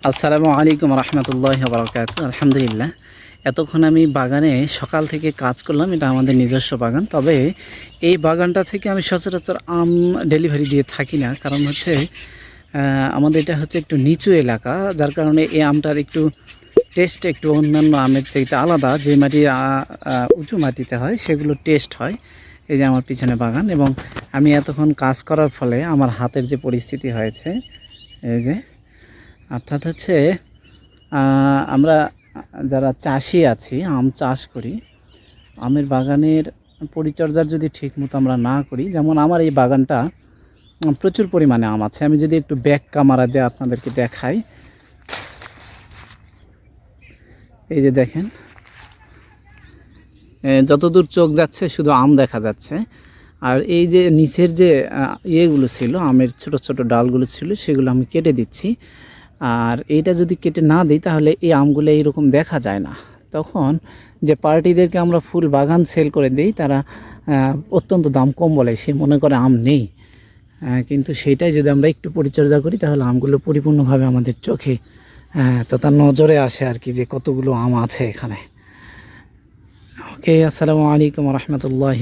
আসসালামু আলাইকুম রহমতুল্লাহ বারকাতুহু। আলহামদুলিল্লাহ, এতক্ষণ আমি বাগানে সকাল থেকে কাজ করলাম। এটা আমাদের নিজস্ব বাগান, তবে এই বাগানটা থেকে আমি সচরাচর আম ডেলিভারি দিয়ে থাকি না। কারণ হচ্ছে আমাদের এটা হচ্ছে একটু নিচু এলাকা, যার কারণে এই আমটার একটু টেস্ট একটু অন্যান্য আমের চাইতে আলাদা। যে মাটি উঁচু মাটিতে হয় সেগুলো টেস্ট হয়। এই যে আমার পিছনে বাগান, এবং আমি এতক্ষণ কাজ করার ফলে আমার হাতের যে পরিস্থিতি হয়েছে, এই যে, অর্থাৎ হচ্ছে আমরা যারা চাষি আছি, আম চাষ করি, আমের বাগানের পরিচর্যার যদি ঠিকমতো আমরা না করি, যেমন আমার এই বাগানটা প্রচুর পরিমাণে আম আছে। আমি যদি একটু ব্যাক ক্যামেরা দিয়ে আপনাদেরকে দেখাই, এই যে দেখেন, যতদূর চোখ যাচ্ছে শুধু আম দেখা যাচ্ছে। আর এই যে নিচের যে ইয়েগুলো ছিল, আমের ছোট ছোট ডালগুলো ছিল, সেগুলো আমি কেটে দিচ্ছি। আর এইটা যদি কেটে না দিই তাহলে এই আমগুলো এইরকম দেখা যায় না। তখন যে পার্টিদেরকে আমরা ফুল বাগান সেল করে দিই, তারা অত্যন্ত দাম কম বলে, সে মনে করে আম নেই। কিন্তু সেইটাই যদি আমরা একটু পরিচর্যা করি তাহলে আমগুলো পরিপূর্ণভাবে আমাদের চোখে তথা নজরে আসে আর কি, যে কতগুলো আম আছে এখানে। ওকে, আসসালামু আলাইকুম রহমতুল্লাহ।